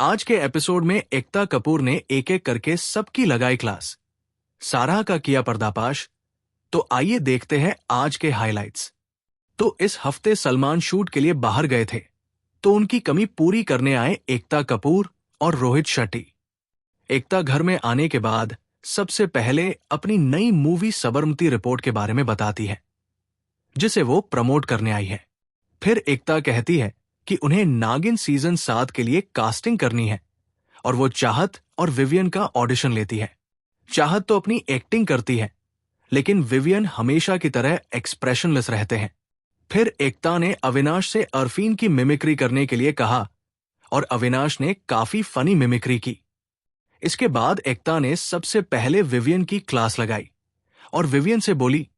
आज के एपिसोड में एकता कपूर ने एक एक करके सबकी लगाई क्लास। सारा का किया पर्दाफाश। तो आइए देखते हैं आज के हाइलाइट्स। तो इस हफ्ते सलमान शूट के लिए बाहर गए थे, तो उनकी कमी पूरी करने आए एकता कपूर और रोहित शेट्टी। एकता घर में आने के बाद सबसे पहले अपनी नई मूवी सबरमती रिपोर्ट के बारे में बताती है, जिसे वो प्रमोट करने आई है। फिर एकता कहती है कि उन्हें नागिन सीजन 7 के लिए कास्टिंग करनी है और वो चाहत और विवियन का ऑडिशन लेती है। चाहत तो अपनी एक्टिंग करती है, लेकिन विवियन हमेशा की तरह एक्सप्रेशनलेस रहते हैं। फिर एकता ने अविनाश से अरफीन की मिमिक्री करने के लिए कहा और अविनाश ने काफी फनी मिमिक्री की। इसके बाद एकता ने सबसे पहले विवियन की क्लास लगाई और विवियन से बोली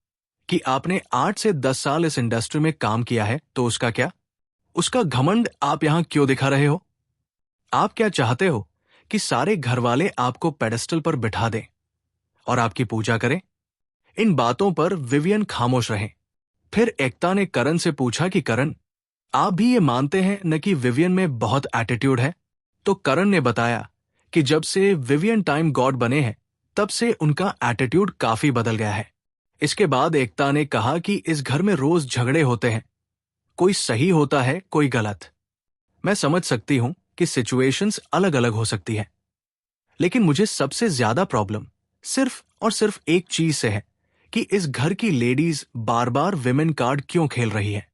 कि आपने 8 से 10 साल इस इंडस्ट्री में काम किया है, तो उसका क्या? उसका घमंड आप यहां क्यों दिखा रहे हो? आप क्या चाहते हो कि सारे घर वाले आपको पेडेस्टल पर बिठा दें और आपकी पूजा करें? इन बातों पर विवियन खामोश रहे। फिर एकता ने करण से पूछा कि करण, आप भी ये मानते हैं न कि विवियन में बहुत एटीट्यूड है? तो करण ने बताया कि जब से विवियन टाइम गॉड बने हैं, तब से उनका एटीट्यूड काफी बदल गया है। इसके बाद एकता ने कहा कि इस घर में रोज झगड़े होते हैं, कोई सही होता है, कोई गलत। मैं समझ सकती हूं कि सिचुएशंस अलग अलग हो सकती है, लेकिन मुझे सबसे ज्यादा प्रॉब्लम सिर्फ और सिर्फ एक चीज से है कि इस घर की लेडीज बार बार विमेन कार्ड क्यों खेल रही है।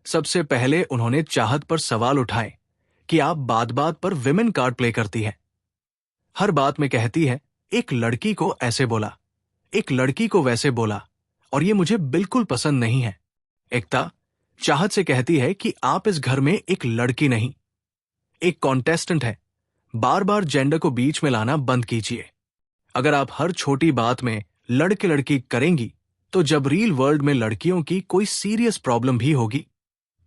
सबसे पहले उन्होंने चाहत पर सवाल उठाए कि आप बात बात पर विमेन कार्ड प्ले करती है। हर बात में कहती है एक लड़की को ऐसे बोला, एक लड़की को वैसे बोला, और ये मुझे बिल्कुल पसंद नहीं है। एकता चाहत से कहती है कि आप इस घर में एक लड़की नहीं, एक कॉन्टेस्टेंट है। बार बार जेंडर को बीच में लाना बंद कीजिए। अगर आप हर छोटी बात में लड़के लड़की करेंगी, तो जब रियल वर्ल्ड में लड़कियों की कोई सीरियस प्रॉब्लम भी होगी,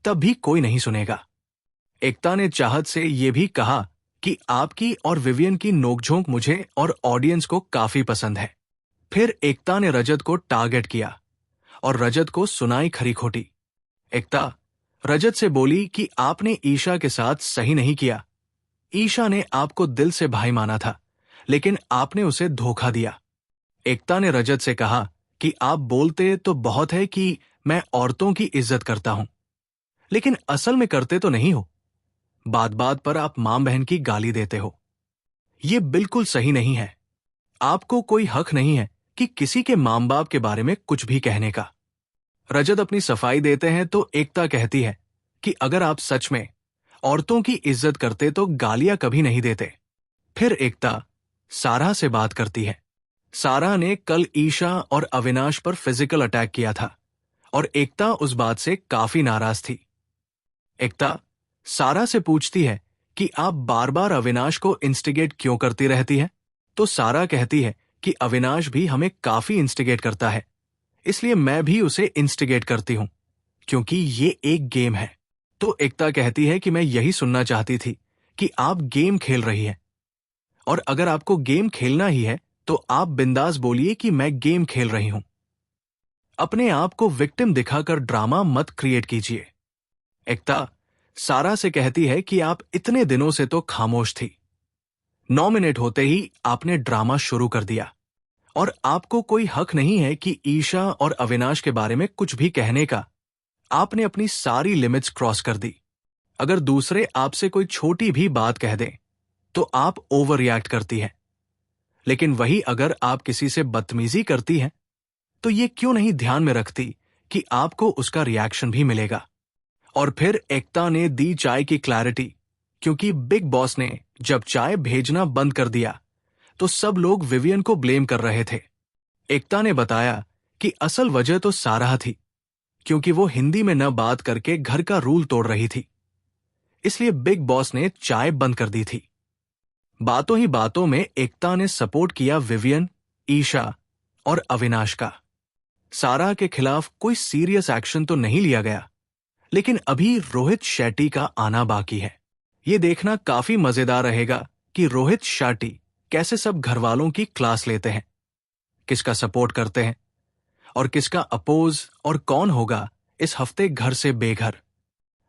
तब भी कोई नहीं सुनेगा। एकता ने चाहत से यह भी कहा कि आपकी और विवियन की नोकझोंक मुझे और ऑडियंस को काफी पसंद है। फिर एकता ने रजत को टारगेट किया और रजत को सुनाई खरी खोटी। एकता रजत से बोली कि आपने ईशा के साथ सही नहीं किया। ईशा ने आपको दिल से भाई माना था, लेकिन आपने उसे धोखा दिया। एकता ने रजत से कहा कि आप बोलते तो बहुत है कि मैं औरतों की इज्जत करता हूं, लेकिन असल में करते तो नहीं हो। बात बात पर आप मां बहन की गाली देते हो। यह बिल्कुल सही नहीं है। आपको कोई हक नहीं है कि किसी के मां बाप के बारे में कुछ भी कहने का। रजत अपनी सफाई देते हैं तो एकता कहती है कि अगर आप सच में औरतों की इज्जत करते तो गालियां कभी नहीं देते। फिर एकता सारा से बात करती है। सारा ने कल ईशा और अविनाश पर फिजिकल अटैक किया था और एकता उस बात से काफी नाराज थी। एकता सारा से पूछती है कि आप बार बार अविनाश को इंस्टिगेट क्यों करती रहती है? तो सारा कहती है कि अविनाश भी हमें काफी इंस्टिगेट करता है, इसलिए मैं भी उसे इंस्टिगेट करती हूं, क्योंकि ये एक गेम है। तो एकता कहती है कि मैं यही सुनना चाहती थी कि आप गेम खेल रही हैं, और अगर आपको गेम खेलना ही है तो आप बिंदास बोलिए कि मैं गेम खेल रही हूं। अपने आप को विक्टिम दिखाकर ड्रामा मत क्रिएट कीजिए। एकता सारा से कहती है कि आप इतने दिनों से तो खामोश थी, नॉमिनेट होते ही आपने ड्रामा शुरू कर दिया, और आपको कोई हक नहीं है कि ईशा और अविनाश के बारे में कुछ भी कहने का। आपने अपनी सारी लिमिट्स क्रॉस कर दी। अगर दूसरे आपसे कोई छोटी भी बात कह दें तो आप ओवर रिएक्ट करती हैं, लेकिन वही अगर आप किसी से बदतमीजी करती हैं तो ये क्यों नहीं ध्यान में रखती कि आपको उसका रिएक्शन भी मिलेगा। और फिर एकता ने दी चाय की क्लैरिटी, क्योंकि बिग बॉस ने जब चाय भेजना बंद कर दिया तो सब लोग विवियन को ब्लेम कर रहे थे। एकता ने बताया कि असल वजह तो सारा थी, क्योंकि वो हिंदी में न बात करके घर का रूल तोड़ रही थी, इसलिए बिग बॉस ने चाय बंद कर दी थी। बातों ही बातों में एकता ने सपोर्ट किया विवियन, ईशा और अविनाश का। सारा के खिलाफ कोई सीरियस एक्शन तो नहीं लिया गया, लेकिन अभी रोहित शेट्टी का आना बाकी है। ये देखना काफी मजेदार रहेगा कि रोहित शेट्टी कैसे सब घरवालों की क्लास लेते हैं, किसका सपोर्ट करते हैं और किसका अपोज, और कौन होगा इस हफ्ते घर से बेघर।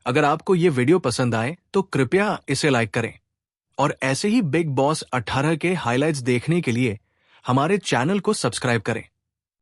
अगर आपको ये वीडियो पसंद आए तो कृपया इसे लाइक करें और ऐसे ही बिग बॉस 18 के हाइलाइट्स देखने के लिए हमारे चैनल को सब्सक्राइब करें।